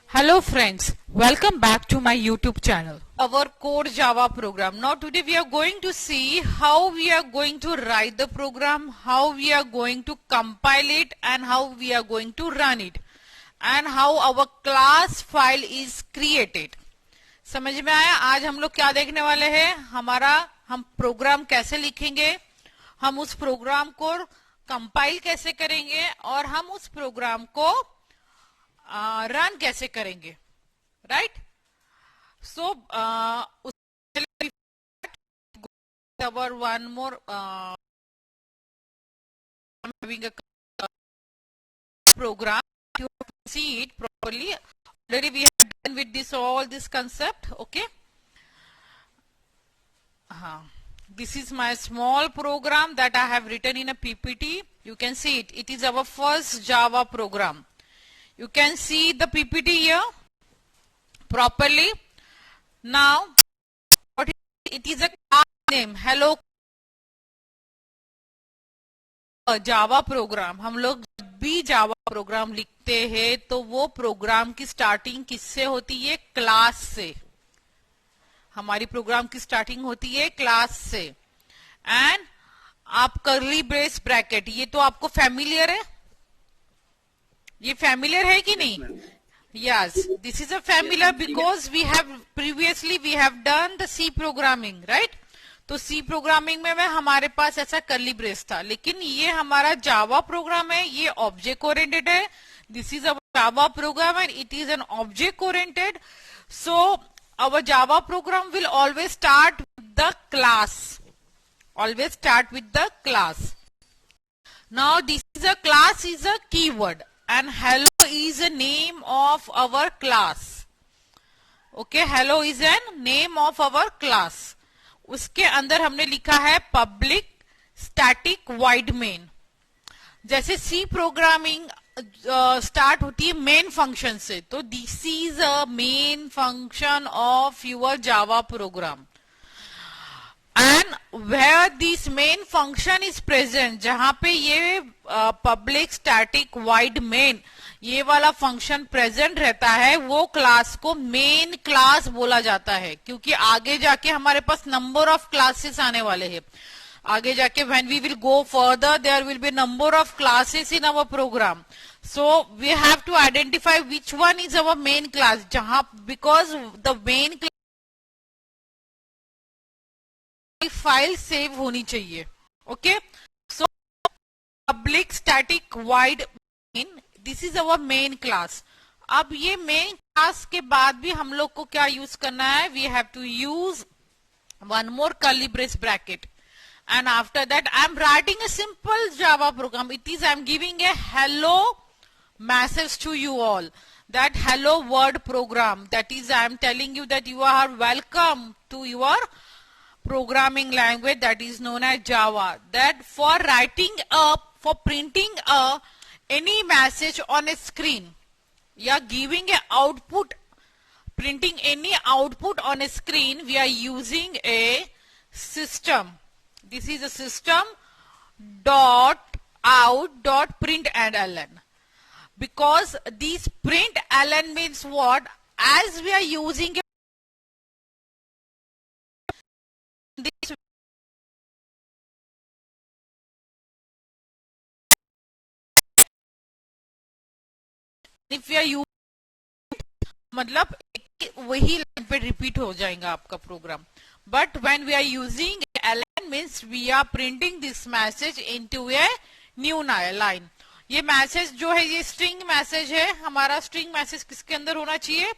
Hello friends, welcome back to my YouTube channel. Our core Java program. Now today we are going to see how we are going to write the program, how we are going to compile it and how we are going to run it and how our class file is created. समझ में आया? आज हम लोग क्या देखने वाले हैं? हम प्रोग्राम कैसे लिखेंगे, हम उस प्रोग्राम को कंपाइल कैसे करेंगे और हम उस प्रोग्राम को रन कैसे करेंगे, right? So our one more having a program to see it properly. Already we have done with this concept. Okay, this is my small program that I have written in a PPT. You can see it. It is our first Java program. You can see the PPT here properly. Now, it is a class name. Hello Java program. हम लोग जब भी Java program लिखते हैं तो वो programme की starting किससे होती है? क्लास से. हमारी प्रोग्राम की स्टार्टिंग होती है क्लास से. एंड आप कर्ली ब्रेस ब्रैकेट, ये तो आपको फैमिलियर है. ये फैमिलियर है कि नहीं? Yes, this is a familiar because we have previously done the C programming, right? तो C प्रोग्रामिंग में हमारे पास ऐसा कर्ली ब्रेस था, लेकिन ये हमारा जावा प्रोग्राम है, ये ऑब्जेक्ट ओरिएंटेड है. This is our Java program and it is an object oriented. So our Java program will always start with the class. Always start with the class. Now this is a class is a keyword and hello is a name of our class. Okay, hello is a name of our class. उसके अंदर हमने लिखा है public static void main. जैसे C programming start होती है main function से, तो this is a main function of your Java program. And where this main function is present, जहां पे ये public static void main ये वाला फंक्शन प्रेजेंट रहता है, वो क्लास को मेन क्लास बोला जाता है. क्योंकि आगे जाके हमारे पास नंबर ऑफ क्लासेस आने वाले हैं. आगे जाके when we will go further there will be number of classes in our program. So we have to identify which one is our main class, जहां because the main class file save होनी चाहिए. Okay, so public static wide main, this is our main class. अब ये main class के बाद भी हम लोग को क्या यूज करना है? We have to use one more curly brace bracket and after that I am writing a simple Java program. It is I am giving a hello message to you all, that hello word program, that is I am telling you that you are welcome to your programming language that is known as Java. That for writing up, for printing any message on a screen, yeah, giving a output, printing any output on a screen, we are using a system. This is a system dot out dot println. Because this println means what? As we are using this, if we are using, मतलब वही line पे repeat हो जाएगा आपका program. But when we are using ln means we are printing this message into a new line. ये message जो है ये स्ट्रिंग मैसेज है. हमारा स्ट्रिंग मैसेज किसके अंदर होना चाहिए?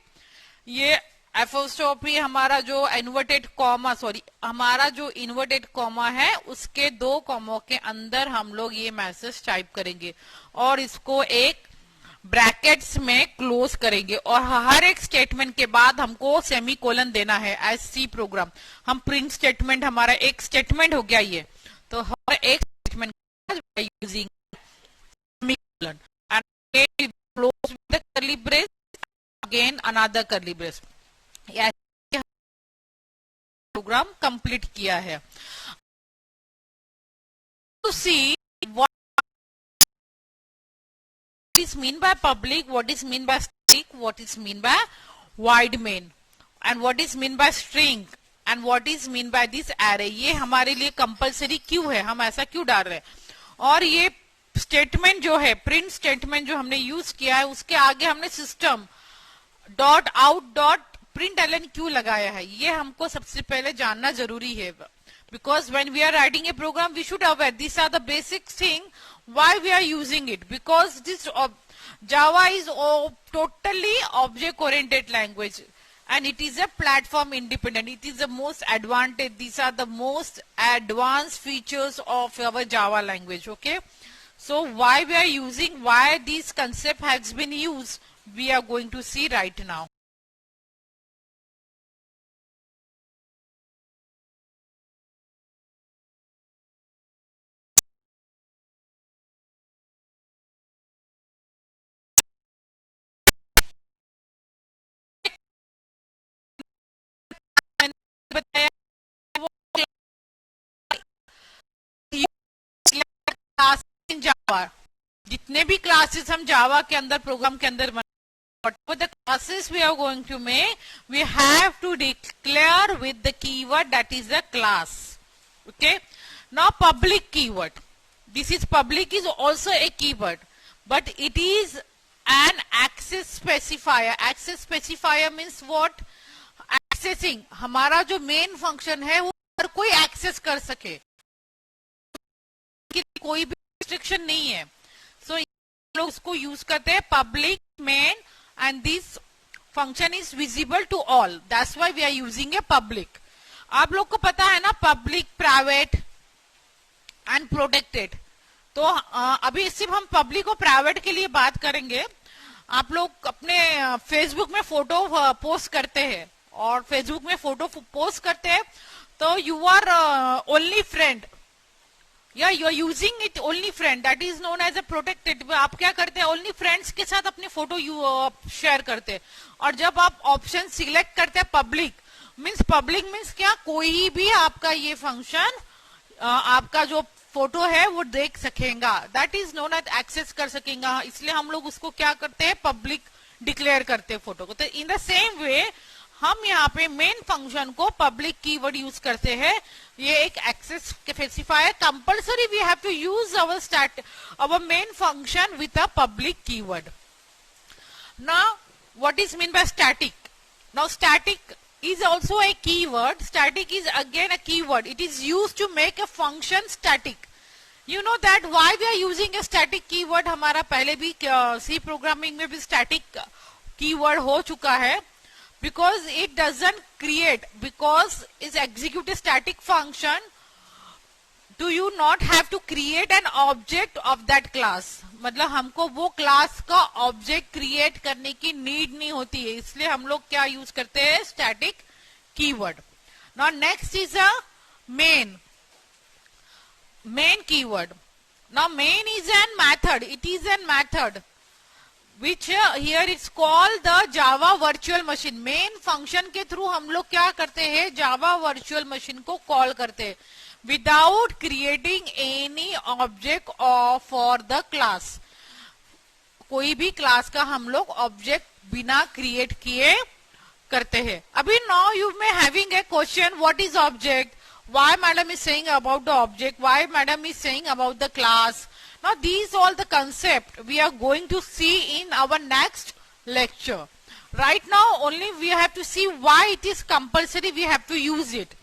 ये एपोस्ट्रोफी हमारा जो इन्वर्टेड कॉमा, सॉरी हमारा जो इन्वर्टेड कॉमा है उसके 2 कॉमो के अंदर हम लोग ये मैसेज टाइप करेंगे और इसको एक ब्रैकेट्स में क्लोज करेंगे. और हर एक स्टेटमेंट के बाद हमको सेमीकोलन देना है. एज सी प्रोग्राम हम प्रिंट स्टेटमेंट, हमारा एक स्टेटमेंट हो गया ये, तो हर एक statement using semicolon and close with the curly brace, again another curly brace. Program complete किया है. To see is mean by public, what is mean by static, what is mean by void main, and what is mean by string, and what is mean by this array. ये हमारे लिए compulsory क्यों है, हम ऐसा क्यों डाल रहे हैं. और ये स्टेटमेंट जो है, प्रिंट स्टेटमेंट जो हमने यूज किया है, उसके आगे हमने system dot out dot print L N क्यों लगाया है, ये हमको सबसे पहले जानना जरूरी है. Because when we are writing a program, we should aware these are the basic thing why we are using it. Because this Java is totally object oriented language, and it is a platform independent. It is the most advantage. These are the most advanced features of our Java language. Okay, so why we are using, why this concept has been used, we are going to see right now. इन जावा, जितने भी classes हम जावा के अंदर programme के अंदर whatever the classes we are going to make, we have to declare with the keyword that is the class. Okay, now public keyword, this is public is also a keyword, but it is an access specifier. Access specifier means what? Accessing, हमारा जो main function है वो हर कोई access कर सके, कोई भी restriction नहीं है. सो लोग उसको यूज करते हैं public main, and this function is visible to all, that's why we are using a public. आप लोग को पता है ना पब्लिक, प्राइवेट एंड प्रोटेक्टेड. तो अभी सिर्फ हम पब्लिक और प्राइवेट के लिए बात करेंगे. आप लोग अपने फेसबुक में फोटो पोस्ट करते हैं, और फेसबुक में फोटो पोस्ट करते हैं तो यू आर ओनली फ्रेंड, या you are using it only friend, that is known as a protected. आप क्या करते हैं, ओनली फ्रेंड्स के साथ अपनी फोटो शेयर करते हैं. और जब आप ऑप्शन सिलेक्ट करते हैं पब्लिक मीन्स क्या, कोई भी आपका ये फंक्शन आपका जो फोटो है वो देख सकेगा, that is known as access कर सकेगा. इसलिए हम लोग उसको क्या करते हैं, पब्लिक डिक्लेयर करते हैं फोटो को. तो इन द सेम वे हम यहाँ पे मेन फंक्शन को पब्लिक कीवर्ड यूज करते हैं. ये एक access specifier, compulsory we have to use our main function with a public keyword. Now what is mean by static? Now static is also a keyword. Static is again a keyword. It is used to make a function static. You know that why we are using a static keyword. हमारा पहले भी C programming में भी static keyword हो चुका है. Because it doesn't create, because it's execute a static function, do you not have to create an object of that class. मतलब हमको वो क्लास का ऑब्जेक्ट क्रिएट करने की नीड नहीं होती है, इसलिए हम लोग क्या यूज करते हैं, static keyword. Now next is a main keyword. Now main is an method, it is an method which here it's called the Java virtual machine. Main function के थ्रू हम लोग क्या करते हैं, Java virtual machine को call करते हैं without creating any object for the class. कोई भी क्लास का हम लोग ऑब्जेक्ट बिना क्रिएट किए करते हैं. अभी now you may having a question, what is object? Why madam is saying about the object? Why madam is saying about the class? Now these all the concept we are going to see in our next lecture. Right now only we have to see why it is compulsory we have to use it.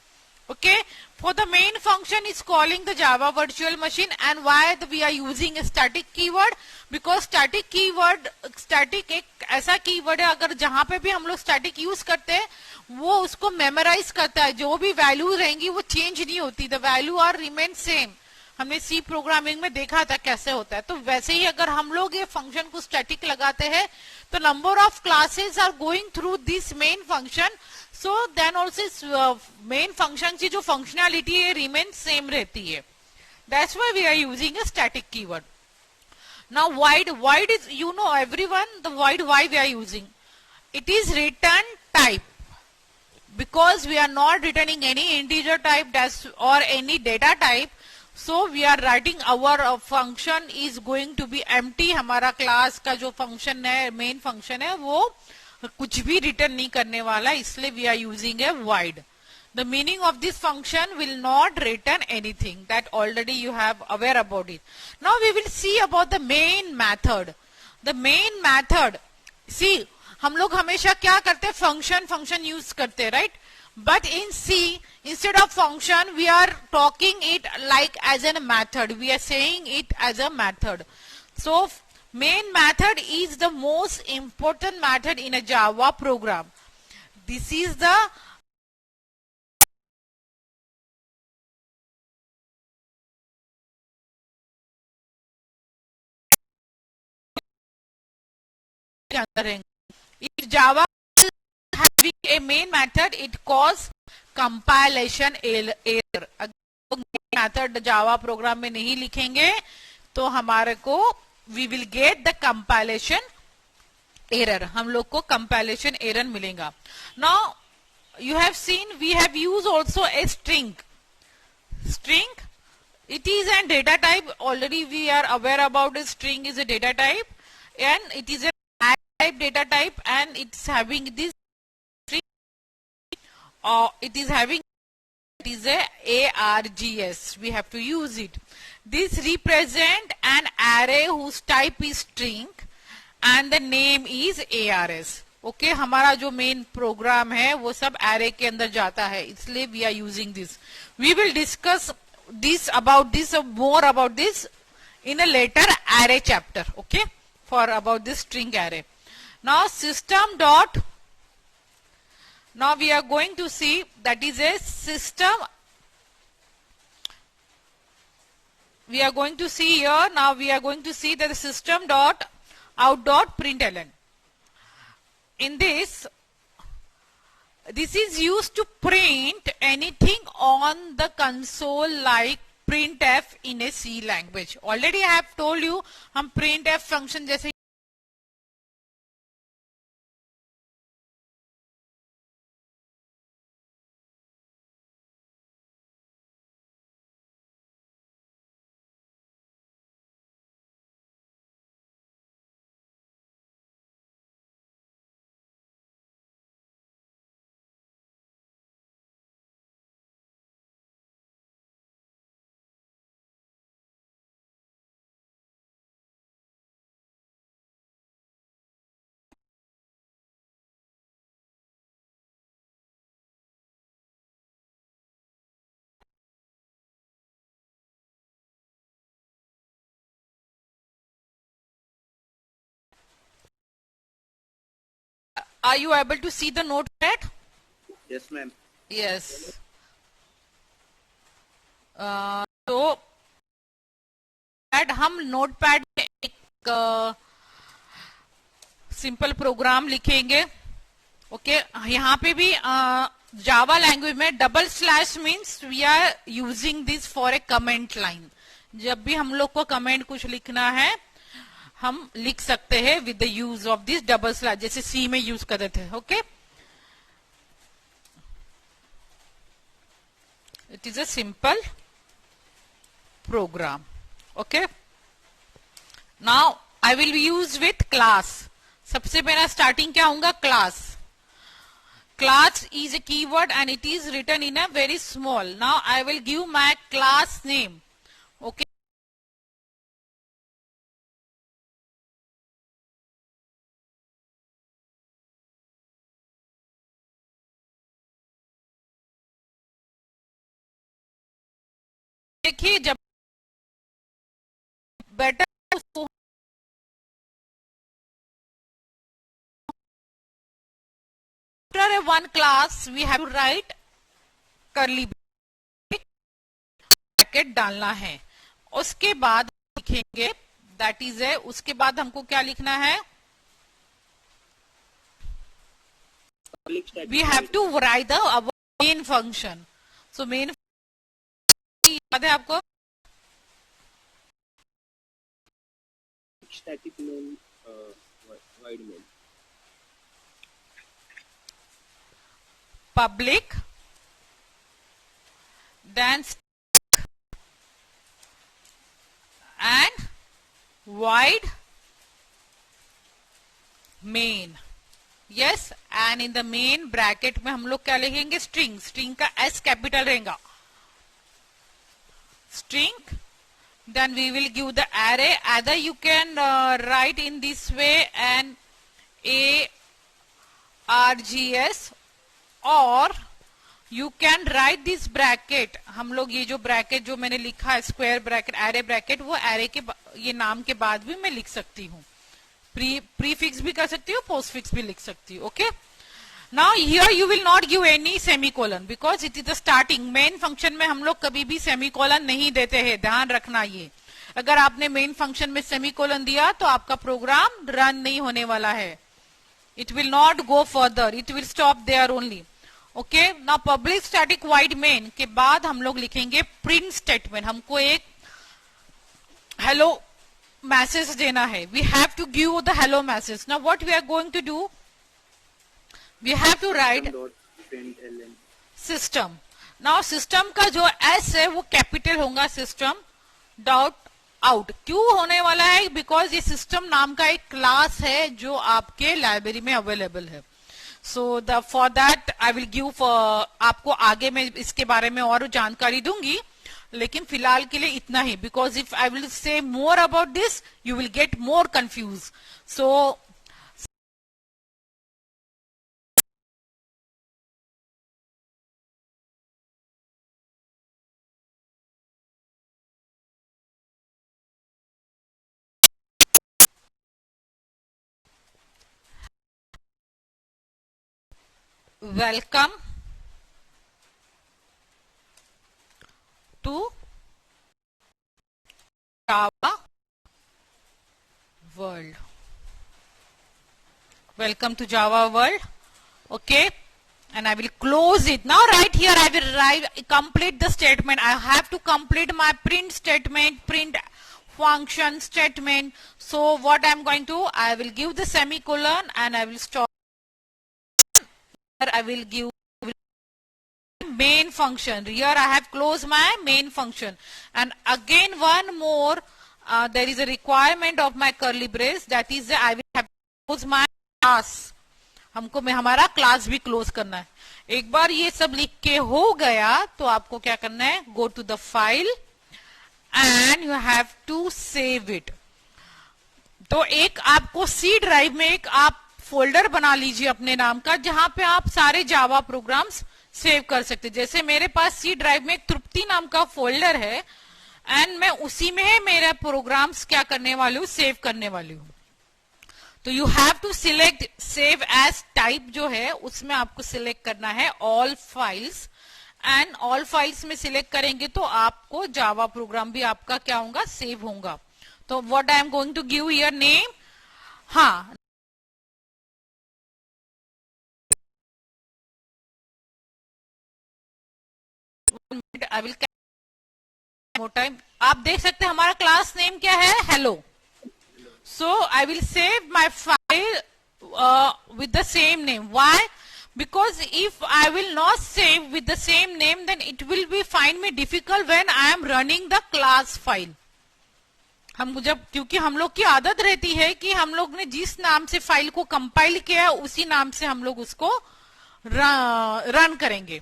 Okay, for the main function is calling the Java virtual machine, and why we are using a static keyword, because static एक ऐसा keyword है अगर जहां पे भी हम लोग static use करते हैं वो उसको मेमोराइज करता है, जो भी वैल्यू रहेंगी वो चेंज नहीं होती, the value are remain same. हमने सी प्रोग्रामिंग में देखा था कैसे होता है. तो वैसे ही अगर हम लोग ये फंक्शन को स्टैटिक लगाते हैं तो number of classes are going through this main function, so then also main function की जो फंक्शनैलिटी है रिमेन सेम रहती है. That's why we are using a static keyword. Now void is, you know everyone, the void why we are using, it is return type, because we are not returning any integer type or any data type. So we are writing our function is going to be empty. हमारा class का जो function है, main function है, वो कुछ भी return नहीं करने वाला, इसलिए we are using a void. The meaning of this function will not return anything. That already you have aware about it. Now we will see about the main method. The main method. See, हम लोग हमेशा क्या करते हैं, function use करते हैं, right. But in C, instead of function, we are talking it like as a method. We are saying it as a method. So main method is the most important method in a Java program. This is the if Java having a main method, it cause compilation error. अगर method Java program में नहीं लिखेंगे तो हमारे को we will get the compilation error. हम लोग को compilation error मिलेगा. Now you have seen we have used also a string. It is a data type. Already we are aware about it. String is a data type and it is a type data type, and it's having this string, it is having, it is a args. We have to use it. This represent an array whose type is string and the name is ars. Okay हमारा जो main program है वो सब array के अंदर जाता है, इसलिए we are using this. We will discuss this about this more about this in a later array chapter. Okay, for about this string array. Now system dot, now we are going to see that is a system. We are going to see here, now we are going to see that the system dot out dot println. In this is used to print anything on the console like printf in a C language. Already I have told you हम printf function जैसे Are you able to see the notepad? Yes, ma'am. Yes. तो हम notepad में एक simple programme लिखेंगे. Okay यहाँ पे भी जावा लैंग्वेज में double slash means we are using this for a comment line. जब भी हम लोग को कमेंट कुछ लिखना है हम लिख सकते हैं with the use of this double slash, जैसे सी में यूज करते थे. Okay it is a simple program. Okay now I will use with class. सबसे पहला स्टार्टिंग क्या होगा, class. Class is a keyword and it is written in a very small. Now I will give my class name. Okay. देखिए जब better उसको after one class we have to write curly bracket डालना है. उसके बाद लिखेंगे that is है. उसके बाद हमको क्या लिखना है, we have to write the our main function. So main याद है आपको, static main void main. public then and void main. Yes, and in the main bracket में हम लोग क्या लिखेंगे? स्ट्रिंग. स्ट्रिंग का एस कैपिटल रहेगा. String. Then we will give the array. Either you can write in this way an args, or you can write this bracket. हम लोग ये जो ब्रैकेट जो मैंने लिखा है स्क्वायर ब्रैकेट, एरे ब्रैकेट, वो एरे के ये नाम के बाद भी मैं लिख सकती हूँ. प्रीफिक्स भी कर सकती हूँ, पोस्टफिक्स भी लिख सकती हूँ. Okay. Now here you will not give any semicolon because it is the starting. Main function में हम लोग कभी भी सेमीकोलन नहीं देते हैं, ध्यान रखना. ये अगर आपने मेन फंक्शन में सेमीकोलन दिया तो आपका प्रोग्राम रन नहीं होने वाला है. It will not go further. It will stop there only. Okay. Now public static void main के बाद हम लोग लिखेंगे प्रिंट स्टेटमेंट. हमको एक हेलो मैसेज देना है. We have to give the hello message. Now what we are going to do? We have to write system. Now system का जो S है वो कैपिटल होगा. system dot out. क्यों होने वाला है? बिकॉज ये सिस्टम नाम का एक क्लास है जो आपके लाइब्रेरी में अवेलेबल है. So for that I will give, आपको आगे मैं इसके बारे में और जानकारी दूंगी, लेकिन फिलहाल के लिए इतना ही. Because if I will say more about this you will get more confuse. So welcome to Java world. Welcome to Java world. Okay. And I will close it. Now right here I will complete the statement. I have to complete my print statement, print function statement. So what I am going to, I will give the semicolon and I will stop. I will give main function. Here I have closed my main function. And again one more, there is a requirement of my curly brace, that is I will have to close my class. हमको में हमारा class भी close करना है. एक बार ये सब लिख के हो गया तो आपको क्या करना है? Go to the file and you have to save it. तो एक आपको सी ड्राइव में एक आप फोल्डर बना लीजिए अपने नाम का, जहां पे आप सारे जावा प्रोग्राम्स सेव कर सकते. जैसे मेरे पास सी ड्राइव में एक तृप्ति नाम का फोल्डर है एंड मैं उसी में मेरा प्रोग्राम्स क्या करने वाली हूँ? सेव करने वाली हूँ. तो you have to select save as type जो है उसमें आपको सिलेक्ट करना है all files. And all files में सिलेक्ट करेंगे तो आपको जावा प्रोग्राम भी आपका क्या होगा? सेव होगा. तो what I am going to give here name. हाँ, I will more time. आप देख सकते हैं हमारा क्लास नेम क्या है? Hello. So I will save my file with the same name. Why? Because if I will not save with the same name, then it will be find me difficult when I am running the class file. हम जब, क्योंकि हम लोग की आदत रहती है कि हम लोग ने जिस नाम से फाइल को कंपाइल किया उसी नाम से हम लोग उसको रन करेंगे.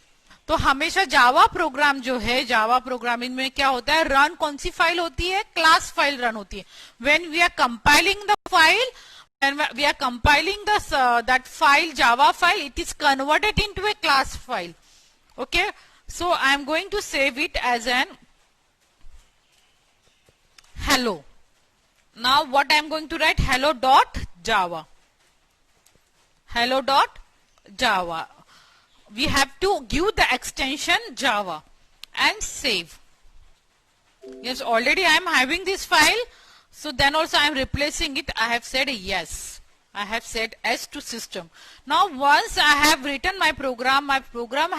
तो हमेशा जावा प्रोग्राम जो है, जावा प्रोग्रामिंग में क्या होता है? रन कौन सी फाइल होती है? क्लास फाइल रन होती है. When we are compiling the file, when we are compiling that file, Java file, it is converted into a class file. Okay, so I am going to save it as an hello. Now what I am going to write? Hello.java. Hello.java. We have to give the extension Java and save. Yes, already I am having this file. So then also I am replacing it. I have said yes. I have said S to system. Now once I have written my program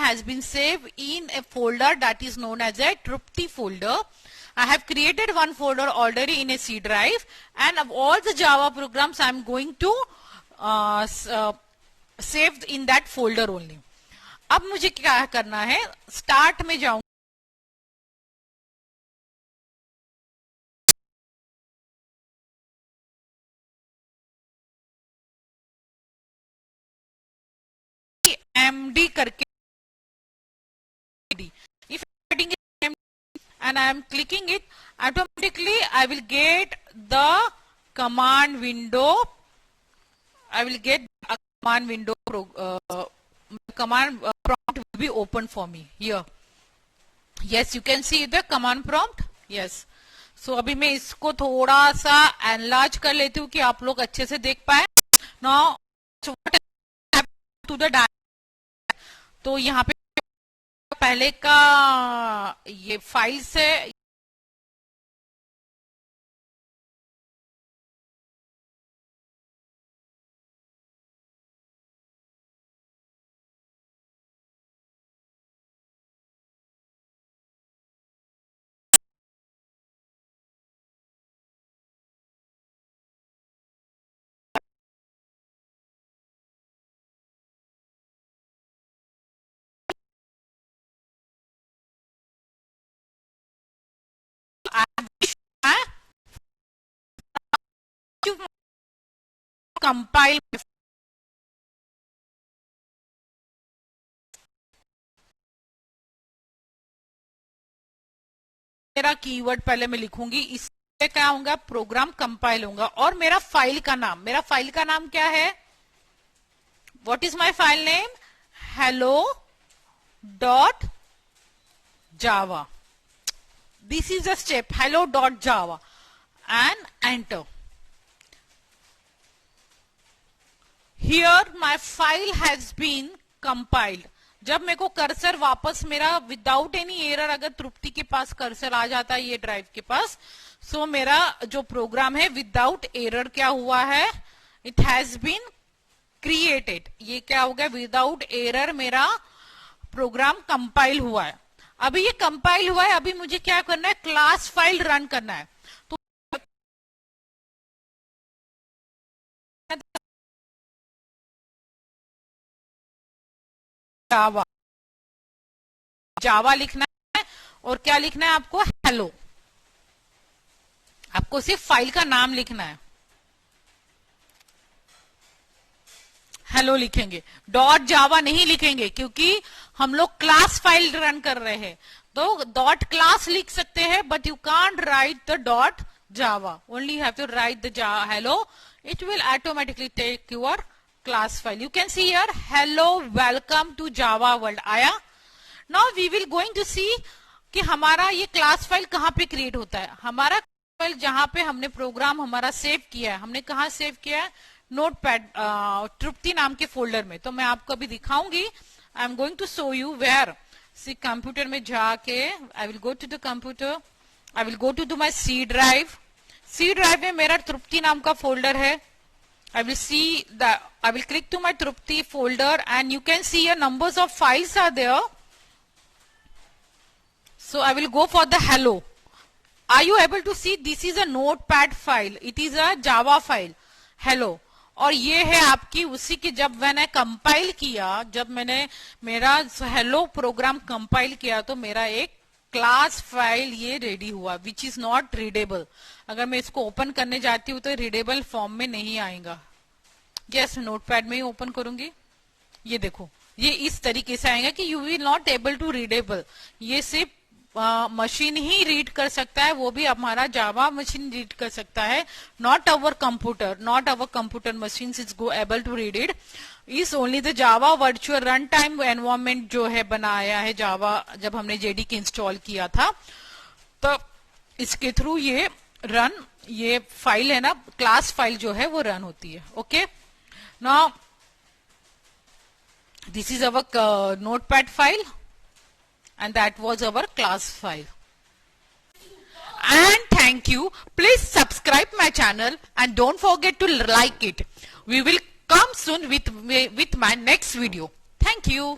has been saved in a folder that is known as a Trupti folder. I have created one folder already in a C drive, and of all the Java programs I am going to save in that folder only. अब मुझे क्या करना है? Start में जाऊं MD करके, if I'm writing it MD and I am clicking it, automatically I will get the command window. I will get a command window, command prompt will be open for me here. Yes, you can see the command prompt. Yes. So अभी मैं इसको थोड़ा सा enlarge कर लेती हूँ कि आप लोग अच्छे से देख पाए. Now, what happened to the diagram? तो यहाँ पे पहले का ये फाइल से कंपाइल मेरा कीवर्ड पहले मैं लिखूंगी, इससे क्या होगा, प्रोग्राम कंपाइल होगा. और मेरा फाइल का नाम क्या है? What is my file name? hello.java. This is the step, hello.java, and enter. Here my file has been compiled. जब मेरे को कर्सर वापस मेरा विदाउट एनी एरर, अगर तृप्ति के पास कर्सर आ जाता है ये ड्राइव के पास, सो मेरा जो प्रोग्राम है विदाउट एरर क्या हुआ है? It has been created. ये क्या हो गया? विदाउट एरर मेरा प्रोग्राम कंपाइल हुआ है. अभी ये कंपाइल हुआ है, अभी मुझे क्या करना है? क्लास फाइल रन करना है. तो जावा लिखना है और क्या लिखना है आपको? हेलो. आपको सिर्फ फाइल का नाम लिखना है. हेलो लिखेंगे, डॉट जावा नहीं लिखेंगे क्योंकि हम लोग क्लास फाइल रन कर रहे हैं. तो डॉट क्लास लिख सकते हैं, but you can't write the dot Java. Only have to write the hello. It will automatically take your class file. You can see here, hello, welcome to Java world. आया. Now we will going to see कि हमारा ये class file कहाँ पे create होता है. हमारा file जहां पे हमने प्रोग्राम हमारा सेव किया है, हमने कहा सेव किया है? नोटपैड तृप्ति नाम के फोल्डर में. तो मैं आपको अभी दिखाऊंगी. I am going to show you where. C computer में जाके I will go to the computer, I will go to my C drive. C drive में मेरा तृप्ति नाम का फोल्डर है. I will click to my Trupti folder and you can see a numbers of files are there. So I will go for the hello. Are you able to see? This is a notepad file. It is a Java file. Hello. और ये है आपकी उसी की, जब मैंने compile किया, जब मैंने मेरा हेलो प्रोग्राम कंपाइल किया तो मेरा एक क्लास फाइल ये रेडी हुआ, विच इज नॉट रीडेबल. अगर मैं इसको ओपन करने जाती हूँ तो रीडेबल फॉर्म में नहीं आएगा. यस, नोटपैड में ही ओपन करूंगी. ये देखो, ये इस तरीके से आएगा कि you will not able to readable. ये सिर्फ मशीन ही रीड कर सकता है, वो भी हमारा जावा मशीन रीड कर सकता है. Not our computer machine is go able to read it. Is only the Java virtual run time environment जो है बनाया है जावा, जब हमने जेडीके इंस्टॉल किया था तो इसके थ्रू ये फाइल है ना, क्लास फाइल जो है वो रन होती है. Okay, now this is our notepad file and that was our class file. And thank you. Please subscribe my channel and don't forget to like it. We will come soon with my next video. Thank you.